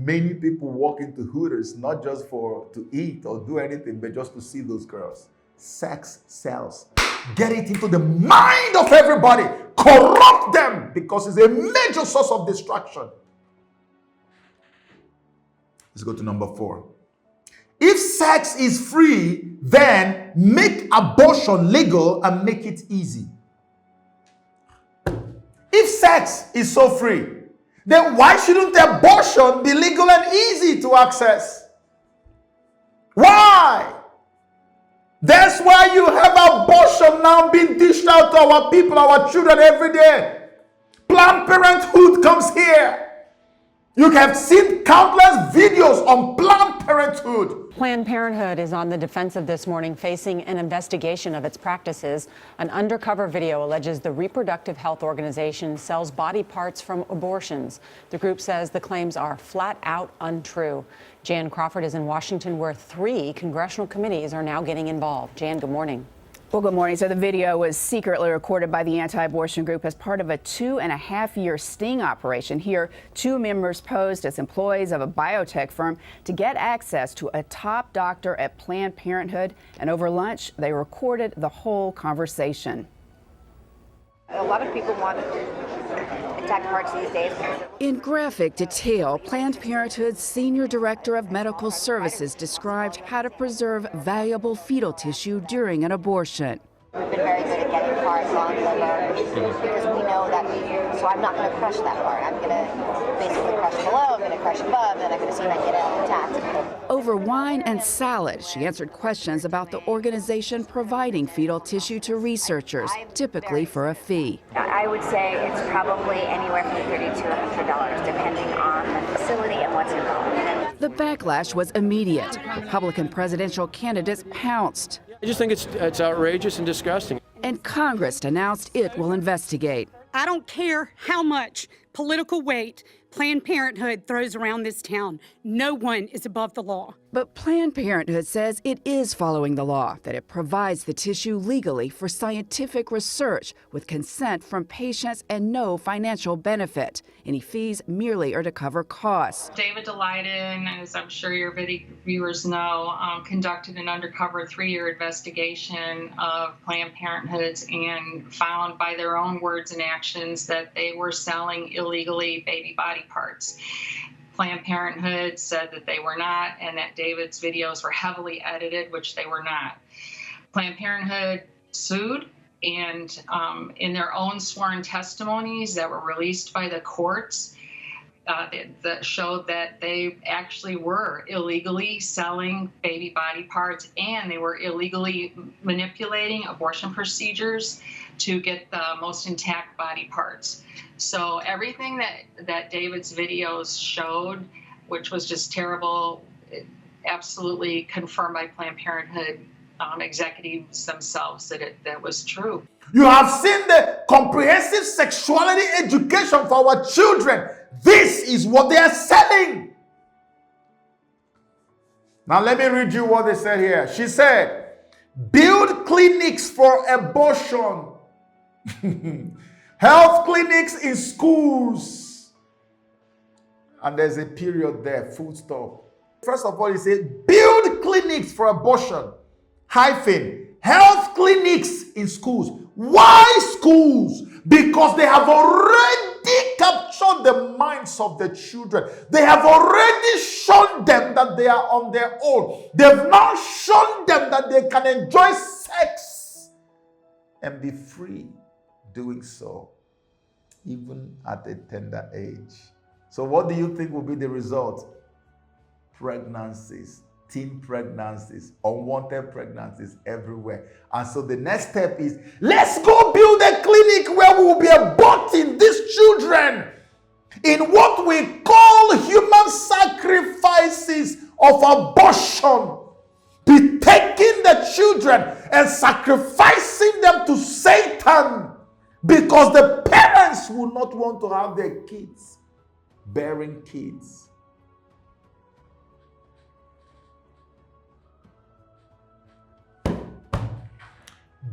Many people walk into Hooters not just to eat or do anything, but just to see those girls. Sex sells. Get it into the mind of everybody. Corrupt them, because it's a major source of distraction. Let's go to number 4. If sex is free, then make abortion legal and make it easy. If sex is so free, then why shouldn't abortion be legal and easy to access? Why? That's why you have abortion now being dished out to our people, our children every day. Planned Parenthood comes here. You have seen countless videos on Planned Parenthood. Planned Parenthood is on the defensive this morning, facing an investigation of its practices. An undercover video alleges the reproductive health organization sells body parts from abortions. The group says the claims are flat out untrue. Jan Crawford is in Washington, where 3 congressional committees are now getting involved. Jan, good morning. Well, good morning. So the video was secretly recorded by the anti-abortion group as part of a 2.5-year sting operation. Here, 2 members posed as employees of a biotech firm to get access to a top doctor at Planned Parenthood. And over lunch, they recorded the whole conversation. A lot of people want attack parts these days. In graphic detail, Planned Parenthood's Senior Director of Medical Services described how to preserve valuable fetal tissue during an abortion. We've been very good at getting parts on liver because we know that, so I'm not going to crush that part. I'm going to basically crush below, I'm going to crush above, and I'm going to see if I can get it intact. Over wine and salad, she answered questions about the organization providing fetal tissue to researchers, typically for a fee. I would say it's probably anywhere from $30 to $100, depending on the facility and what's involved. The backlash was immediate. Republican presidential candidates pounced. I just think it's outrageous and disgusting. And Congress announced it will investigate. I don't care how much political weight Planned Parenthood throws around this town. No one is above the law. But Planned Parenthood says it is following the law, that it provides the tissue legally for scientific research with consent from patients and no financial benefit. Any fees merely are to cover costs. David Daleiden, as I'm sure your viewers know, conducted an undercover 3-year investigation of Planned Parenthoods and found by their own words and actions that they were selling illegally baby body parts. Planned Parenthood said that they were not, and that David's videos were heavily edited, which they were not. Planned Parenthood sued, and in their own sworn testimonies that were released by the courts, that showed that they actually were illegally selling baby body parts, and they were illegally manipulating abortion procedures to get the most intact body parts. So everything that David's videos showed, which was just terrible, absolutely confirmed by Planned Parenthood executives themselves that was true. You have seen the comprehensive sexuality education for our children. This is what they are selling. Now let me read you what they said here. She said, build clinics for abortion. Health clinics in schools. And there's a period there, full stop. First of all, he said, build clinics for abortion, health clinics in schools. Why schools? Because they have already captured the minds of the children. They have already shown them that they are on their own. They've now shown them that they can enjoy sex and be free doing so, even at a tender age. So what do you think will be the result? Pregnancies, teen pregnancies, unwanted pregnancies everywhere. And so the next step is, let's go build a clinic where we will be aborting these children in what we call human sacrifices of abortion. Be taking the children and sacrificing them to Satan, because the parents will not want to have their kids bearing kids.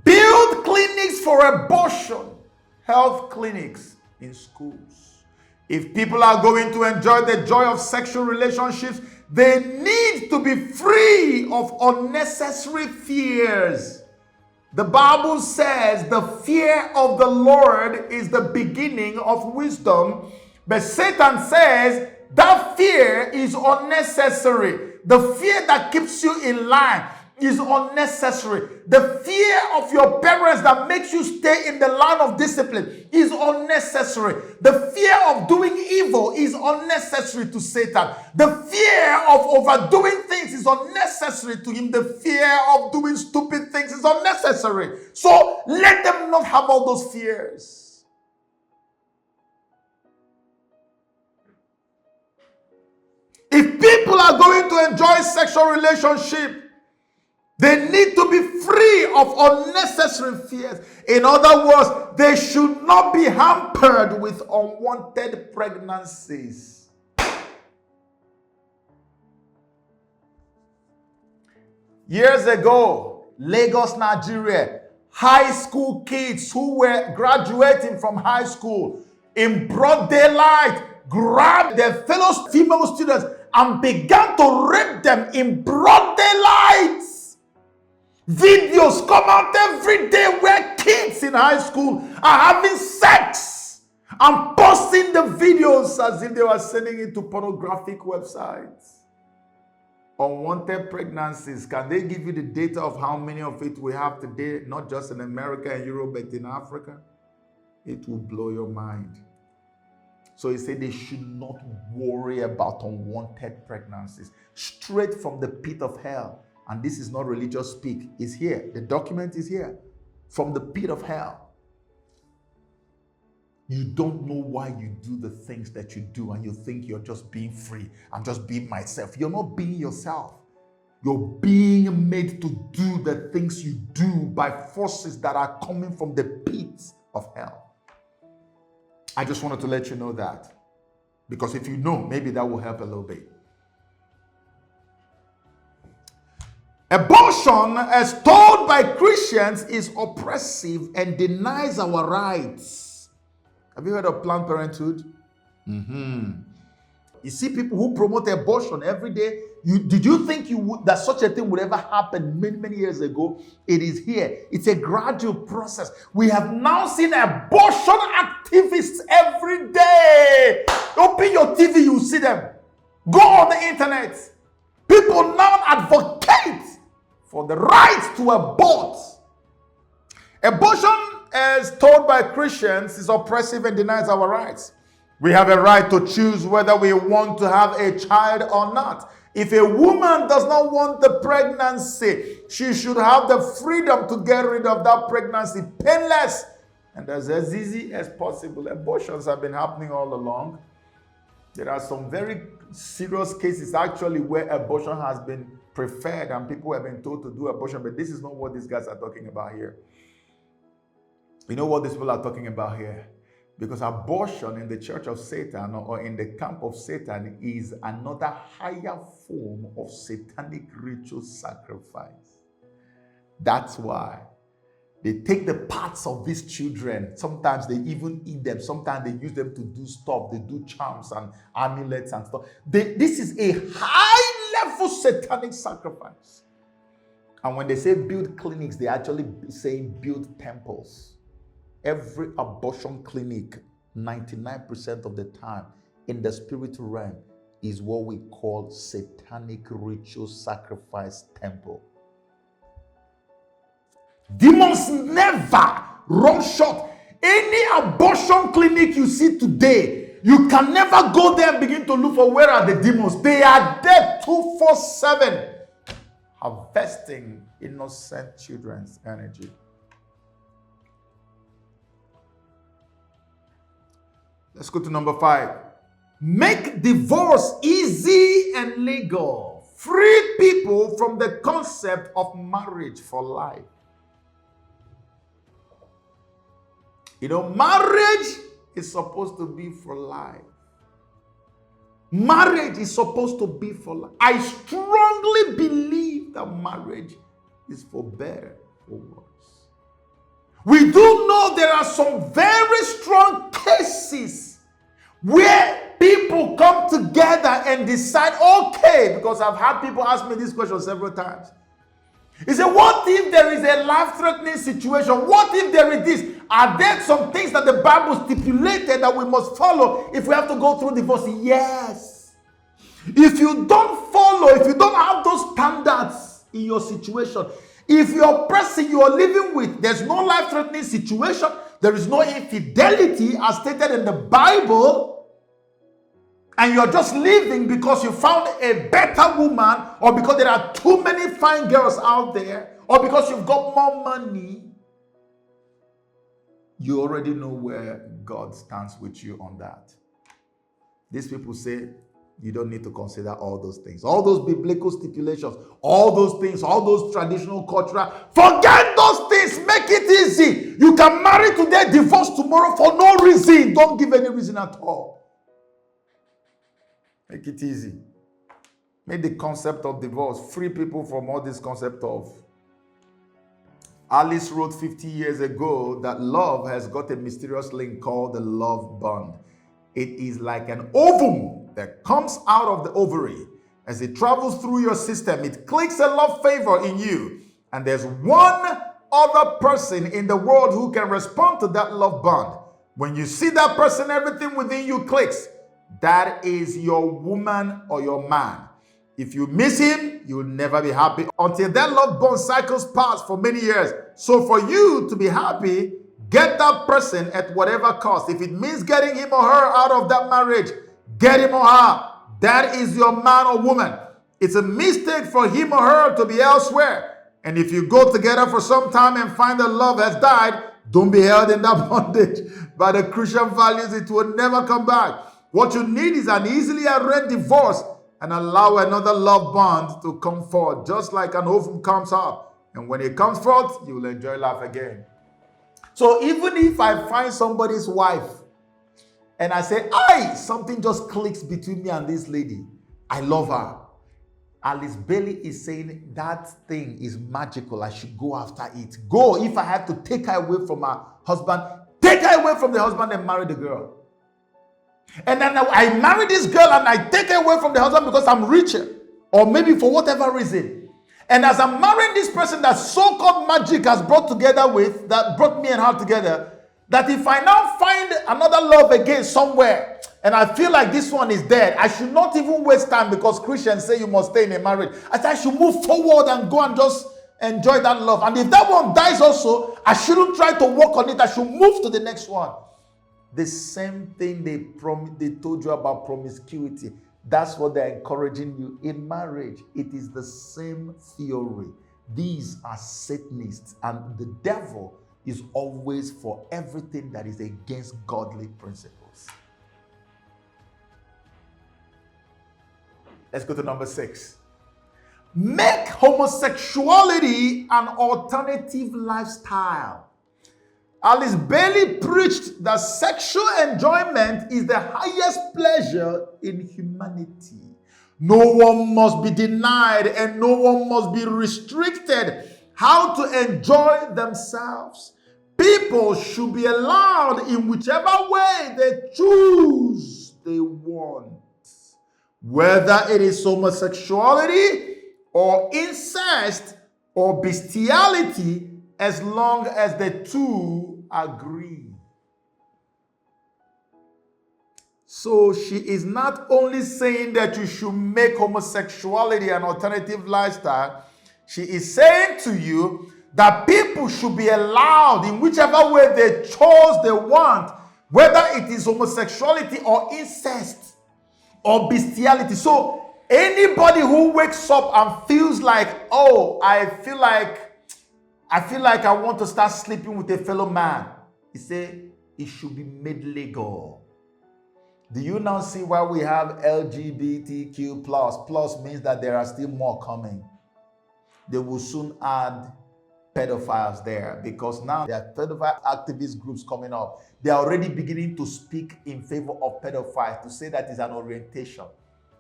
Build clinics for abortion, health clinics in schools. If people are going to enjoy the joy of sexual relationships, they need to be free of unnecessary fears. The Bible says the fear of the Lord is the beginning of wisdom, but Satan says that fear is unnecessary. The fear that keeps you in line is unnecessary. The fear of your parents that makes you stay in the line of discipline is unnecessary. The fear of doing evil is unnecessary to Satan. The fear of overdoing things is unnecessary to him. The fear of doing stupid things is unnecessary. So let them not have all those fears. If people are going to enjoy sexual relationship, they need to be free of unnecessary fears. In other words, they should not be hampered with unwanted pregnancies. Years ago, Lagos, Nigeria, high school kids who were graduating from high school in broad daylight grabbed their fellow female students and began to rape them in broad daylight. Videos come out every day where kids in high school are having sex and posting the videos as if they were sending it to pornographic websites. Unwanted pregnancies, can they give you the data of how many of it we have today, not just in America and Europe, but in Africa? It will blow your mind. So he said they should not worry about unwanted pregnancies. Straight from the pit of hell. And this is not religious speak. It's here. The document is here. From the pit of hell. You don't know why you do the things that you do and you think you're just being free. I'm just being myself. You're not being yourself. You're being made to do the things you do by forces that are coming from the pit of hell. I just wanted to let you know that. Because if you know, maybe that will help a little bit. Abortion, as told by Christians, is oppressive and denies our rights. Have you heard of Planned Parenthood? You see people who promote abortion every day. Did you think that such a thing would ever happen many years ago? It is here. It's a gradual process. We have now seen abortion activists every day. Open your TV, you see them. Go on the internet. People now advocate for the right to abort. Abortion, as told by Christians, is oppressive and denies our rights. We have a right to choose whether we want to have a child or not. If a woman does not want the pregnancy, she should have the freedom to get rid of that pregnancy painless and as easy as possible. Abortions have been happening all along. There are some very serious cases actually where abortion has been preferred and people have been told to do abortion, but this is not what these guys are talking about here. You know what these people are talking about here? Because abortion in the church of Satan or in the camp of Satan is another higher form of satanic ritual sacrifice. That's why they take the parts of these children. Sometimes they even eat them. Sometimes they use them to do stuff. They do charms and amulets and stuff. This is a high-level satanic sacrifice. And when they say build clinics, they actually say build temples. Every abortion clinic, 99% of the time, in the spiritual realm, is what we call satanic ritual sacrifice temple. Demons never run short. Any abortion clinic you see today, you can never go there and begin to look for where are the demons. They are there 24/7, harvesting innocent children's energy. Let's go to number 5. Make divorce easy and legal. Free people from the concept of marriage for life. You know, marriage is supposed to be for life. Marriage is supposed to be for life. I strongly believe that marriage is for better or worse. We do know there are some very strong cases where people come together and decide, okay, because I've had people ask me this question several times. He said, what if there is a life-threatening situation? What if there is this? Are there some things that the Bible stipulated that we must follow if we have to go through divorce? Yes. If you don't follow, if you don't have those standards in your situation, if your person you are living with, there's no life-threatening situation, there is no infidelity as stated in the Bible, and you're just living because you found a better woman, or because there are too many fine girls out there, or because you've got more money, you already know where God stands with you on that. These people say you don't need to consider all those things, all those biblical stipulations, all those things, all those traditional cultural. Forget those things. Make it easy. You can marry today, divorce tomorrow for no reason. Don't give any reason at all. Make it easy. Make the concept of divorce. Free people from all this concept of. Alice wrote 50 years ago that love has got a mysterious link called the love bond. It is like an ovum that comes out of the ovary. As it travels through your system, it clicks a love favor in you. And there's one other person in the world who can respond to that love bond. When you see that person, everything within you clicks. That is your woman or your man. If you miss him, you'll never be happy until that love bond cycles past for many years. So for you to be happy, get that person at whatever cost. If it means getting him or her out of that marriage, get him or her. That is your man or woman. It's a mistake for him or her to be elsewhere. And if you go together for some time and find that love has died, don't be held in that bondage by the Christian values. It will never come back. What you need is an easily arranged divorce and allow another love bond to come forth, just like an ovum comes out. And when it comes forth, you will enjoy life again. So even if I find somebody's wife and I say, something just clicks between me and this lady, I love her. Alice Bailey is saying that thing is magical. I should go after it. Go. If I have to take her away from her husband, take her away from the husband and marry the girl. And then I marry this girl and I take her away from the husband because I'm richer, or maybe for whatever reason. And as I'm marrying this person that so-called magic has brought together with, that brought me and her together, that if I now find another love again somewhere, and I feel like this one is dead, I should not even waste time because Christians say you must stay in a marriage. I should move forward and go and just enjoy that love. And if that one dies also, I shouldn't try to work on it. I should move to the next one. The same thing they told you about promiscuity. That's what they're encouraging you in marriage. It is the same theory. These are Satanists, and the devil is always for everything that is against godly principles. Let's go to number 6. Make homosexuality an alternative lifestyle. Alice Bailey preached that sexual enjoyment is the highest pleasure in humanity. No one must be denied and no one must be restricted how to enjoy themselves. People should be allowed in whichever way they choose they want. Whether it is homosexuality or incest or bestiality, as long as the two agree. So she is not only saying that you should make homosexuality an alternative lifestyle, she is saying to you that people should be allowed in whichever way they chose they want, whether it is homosexuality or incest or bestiality. So anybody who wakes up and feels like, I feel like I want to start sleeping with a fellow man, he said it should be made legal. Do you now see why we have LGBTQ+? Plus means that there are still more coming. They will soon add pedophiles there, because now there are pedophile activist groups coming up. They are already beginning to speak in favor of pedophiles, to say that it's an orientation,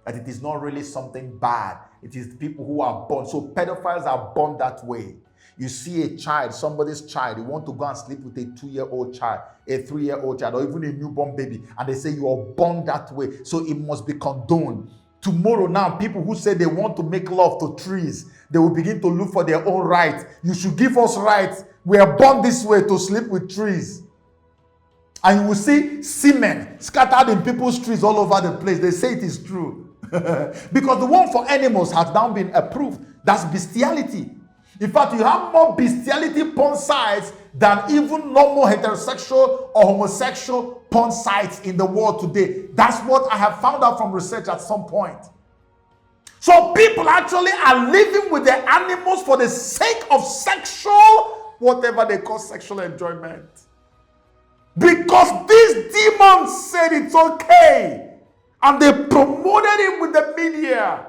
that it is not really something bad. It is people who are born. So pedophiles are born that way. You see a child, somebody's child, you want to go and sleep with a 2-year-old child, a 3-year-old child, or even a newborn baby, and they say you are born that way, so it must be condoned. Tomorrow now, people who say they want to make love to trees, they will begin to look for their own rights. You should give us rights. We are born this way to sleep with trees. And you will see semen scattered in people's trees all over the place. They say it is true. Because the one for animals has now been approved. That's bestiality. In fact, you have more bestiality porn sites than even normal heterosexual or homosexual porn sites in the world today. That's what I have found out from research at some point. So people actually are living with their animals for the sake of sexual, whatever they call sexual enjoyment. Because these demons said it's okay. And they promoted it with the media.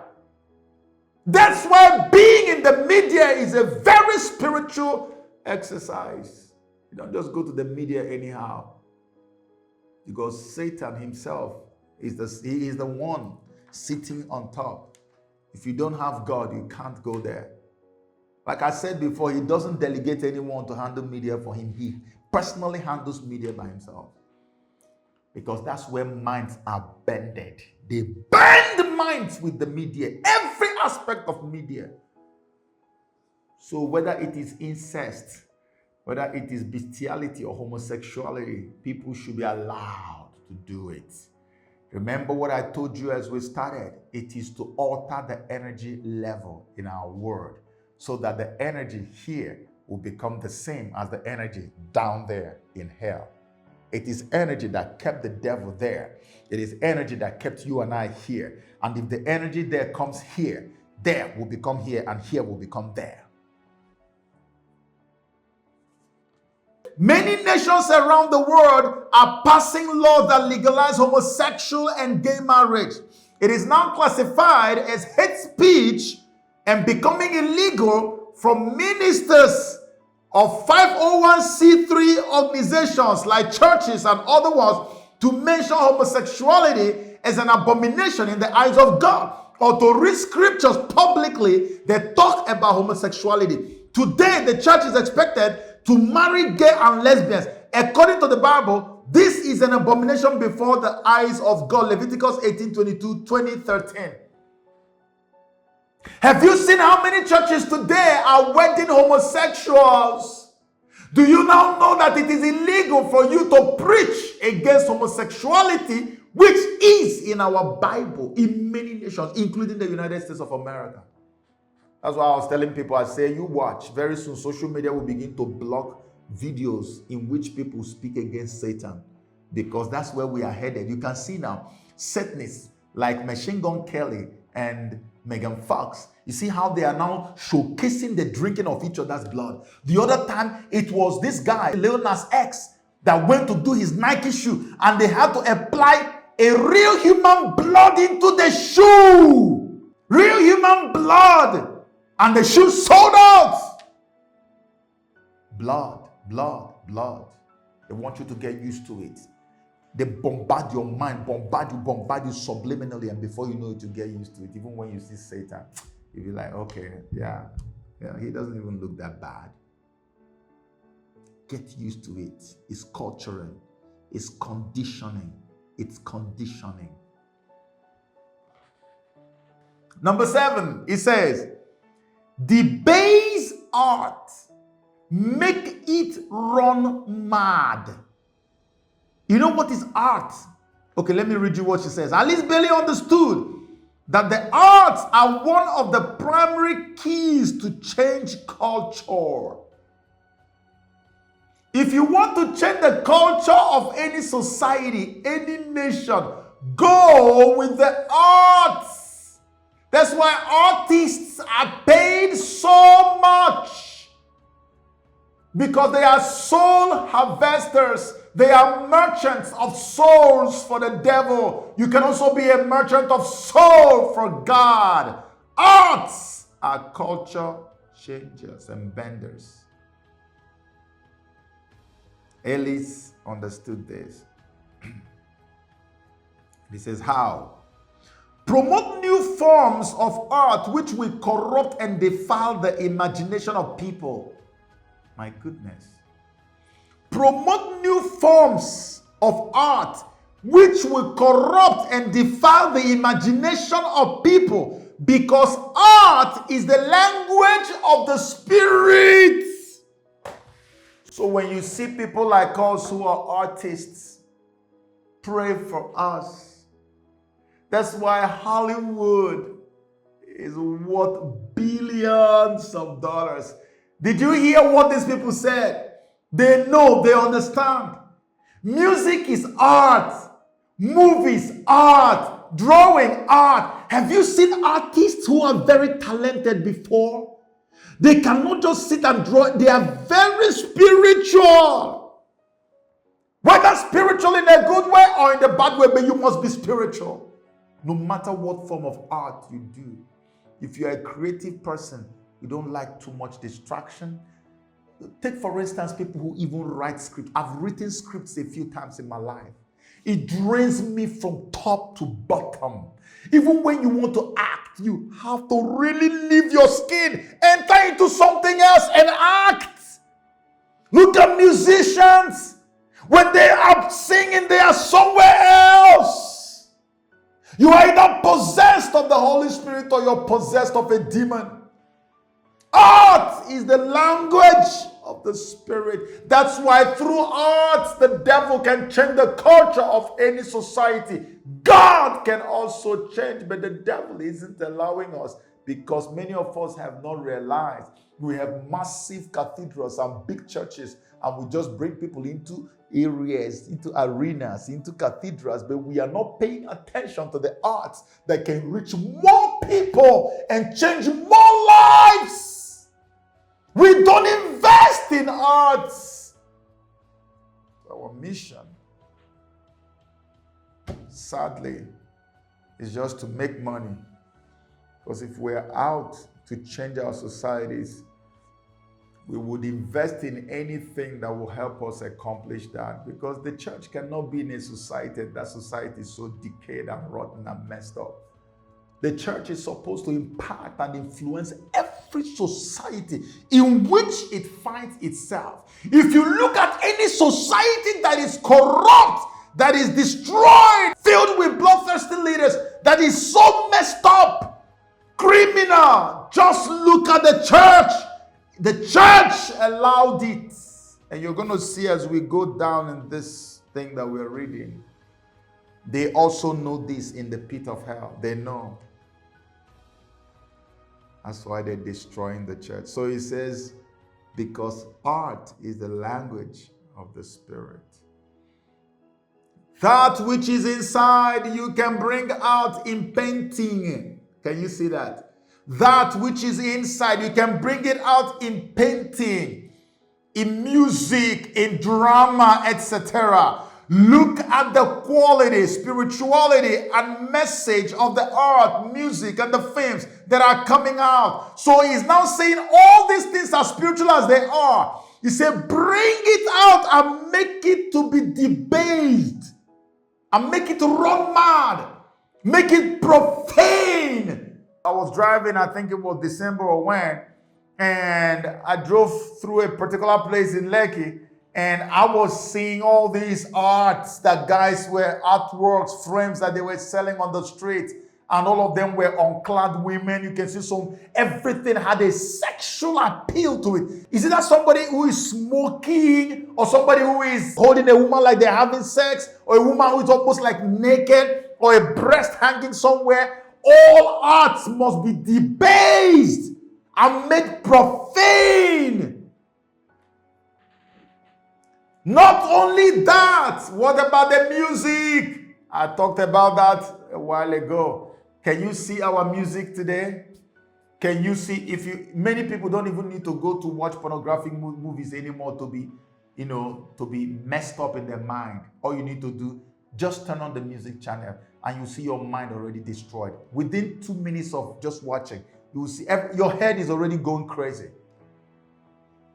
That's why being in the media is a very spiritual exercise. You don't just go to the media anyhow. Because Satan himself is the one sitting on top. If you don't have God, you can't go there. Like I said before, he doesn't delegate anyone to handle media for him. He personally handles media by himself. Because that's where minds are bended. They bend minds with the media. Every aspect of media. So whether it is incest, whether it is bestiality or homosexuality, people should be allowed to do it. Remember what I told you as we started. It is to alter the energy level in our world so that the energy here will become the same as the energy down there in hell. It is energy that kept the devil there. It is energy that kept you and I here. And if the energy there comes here, there will become here, and here will become there. Many nations around the world are passing laws that legalize homosexual and gay marriage. It is now classified as hate speech and becoming illegal for ministers of 501c3 organizations like churches and other ones to mention homosexuality as an abomination in the eyes of God, or to read scriptures publicly that talk about homosexuality. Today, the church is expected to marry gay and lesbians. According to the Bible, this is an abomination before the eyes of God. Leviticus 18:22, 20:13. Have you seen how many churches today are wedding homosexuals? Do you now know that it is illegal for you to preach against homosexuality, which is in our Bible in many nations, including the United States of America? That's why I was telling people, I say, you watch, very soon social media will begin to block videos in which people speak against Satan, because that's where we are headed. You can see now, Satanists like Machine Gun Kelly and Megan Fox, you see how they are now showcasing the drinking of each other's blood. The other time, it was this guy, Lil Nas X, that went to do his Nike shoe, and they had to apply a real human blood into the shoe. Real human blood. And the shoe sold out. Blood, blood, blood. They want you to get used to it. They bombard your mind, bombard you subliminally, and before you know it, you get used to it. Even when you see Satan, you'll be like, okay, yeah, he doesn't even look that bad. Get used to it. It's cultural. It's conditioning. It's conditioning. Number 7, it says, debase art, make it run mad. You know what is art? Okay, let me read you what she says. Alice Bailey understood that the arts are one of the primary keys to change culture. If you want to change the culture of any society, any nation, go with the arts. That's why artists are paid so much, because they are soul harvesters. They are merchants of souls for the devil. You can also be a merchant of soul for God. Arts are culture changers and benders. Ellis understood this. He says, how? Promote new forms of art which will corrupt and defile the imagination of people. My goodness. Promote new forms of art which will corrupt and defile the imagination of people, because art is the language of the Spirit. So when you see people like us who are artists, pray for us. That's why Hollywood is worth billions of dollars. Did you hear what these people said? They know, they understand. Music is art. Movies, art. Drawing, art. Have you seen artists who are very talented before? They cannot just sit and draw. They are very spiritual. Whether spiritual in a good way or in the bad way, but you must be spiritual. No matter what form of art you do. If you're a creative person, you don't like too much distraction. Take, for instance, people who even write scripts. I've written scripts a few times in my life. It drains me from top to bottom. Even when you want to act, you have to really leave your skin, enter into something else and act. Look at musicians. When they are singing, they are somewhere else. You are either possessed of the Holy Spirit or you're possessed of a demon. Art is the language of the Spirit. That's why through art, the devil can change the culture of any society. God can also change, but the devil isn't allowing us, because many of us have not realized we have massive cathedrals and big churches, and we just bring people into areas, into arenas, into cathedrals, but we are not paying attention to the arts that can reach more people and change more lives. We don't invest in arts. Our mission, sadly, is just to make money. Because if we're out to change our societies, we would invest in anything that will help us accomplish that. Because the church cannot be in a society that society is so decayed and rotten and messed up. The church is supposed to impact and influence every society in which it finds itself. If you look at any society that is corrupt, that is destroyed, filled with bloodthirsty leaders, that is so messed up, criminal, just look at the church. The church allowed it. And you're going to see as we go down in this thing that we're reading, they also know this in the pit of hell. They know. That's why they're destroying the church. So he says, because art is the language of the Spirit. That which is inside you can bring out in painting. Can you see that? That which is inside, you can bring it out in painting, in music, in drama, etc. Look at the quality, spirituality, and message of the art, music, and the films that are coming out. So he's now saying all these things are spiritual as they are. He said, bring it out and make it to be debased, and make it run mad, make it profane. I was driving, I think it was December or when, and I drove through a particular place in Lekki, and I was seeing all these arts that guys were, artworks, frames that they were selling on the street, and all of them were unclad women. You can see some, everything had a sexual appeal to it. Is it that somebody who is smoking, or somebody who is holding a woman like they're having sex, or a woman who is almost like naked, or a breast hanging somewhere? All arts must be debased and made profane. Not only that, what about the music? I talked about that a while ago. Can you see our music today? Can you see, many people don't even need to go to watch pornographic movies anymore to be, to be messed up in their mind. All you need to do, just turn on the music channel and you see your mind already destroyed. Within 2 minutes of just watching, you will see your head is already going crazy.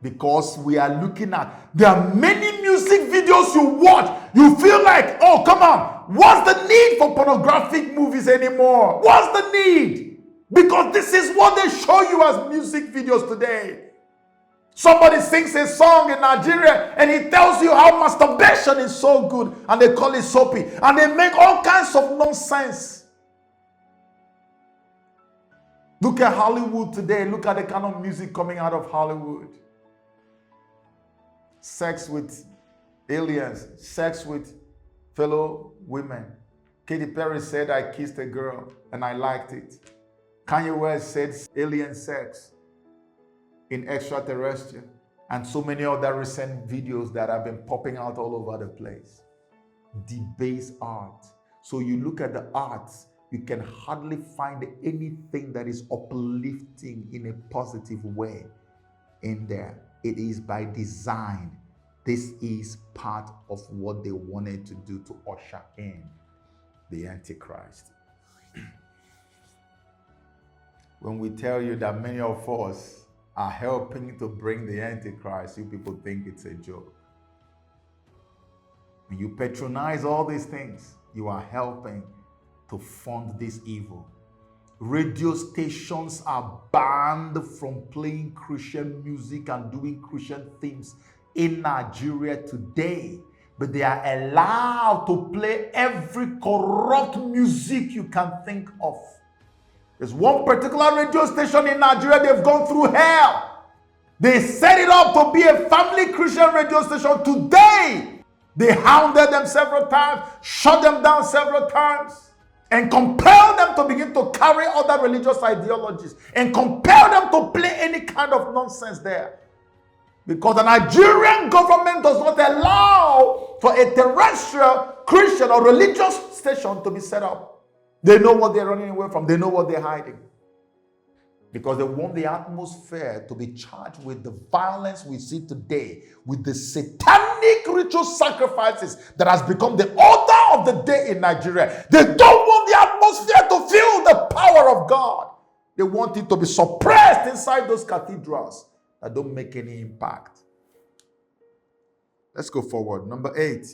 Because we are looking at, there are many music videos you watch, you feel like, oh, come on, what's the need for pornographic movies anymore? What's the need? Because this is what they show you as music videos today. Somebody sings a song in Nigeria and he tells you how masturbation is so good and they call it soapy and they make all kinds of nonsense. Look at Hollywood today. Look at the kind of music coming out of Hollywood. Sex with aliens, sex with fellow women. Katy Perry said, I kissed a girl and I liked it. Kanye West said alien sex in extraterrestrial. And so many other recent videos that have been popping out all over the place. Debased art. So you look at the arts, you can hardly find anything that is uplifting in a positive way in there. It is by design. This is part of what they wanted to do to usher in the Antichrist. When we tell you that many of us are helping to bring the Antichrist, you people think it's a joke. When you patronize all these things, you are helping to fund this evil. Radio stations are banned from playing Christian music and doing Christian themes in Nigeria today, but they are allowed to play every corrupt music you can think of. There's one particular radio station in Nigeria, they've gone through hell. They set it up to be a family Christian radio station today. They hounded them several times, shut them down several times, and compelled them to begin to carry other religious ideologies, and compelled them to play any kind of nonsense there. Because the Nigerian government does not allow for a terrestrial Christian or religious station to be set up. They know what they're running away from. They know what they're hiding. Because they want the atmosphere to be charged with the violence we see today, with the satanic ritual sacrifices that has become the order of the day in Nigeria. They don't want the atmosphere to feel the power of God. They want it to be suppressed inside those cathedrals that don't make any impact. Let's go forward. Number 8.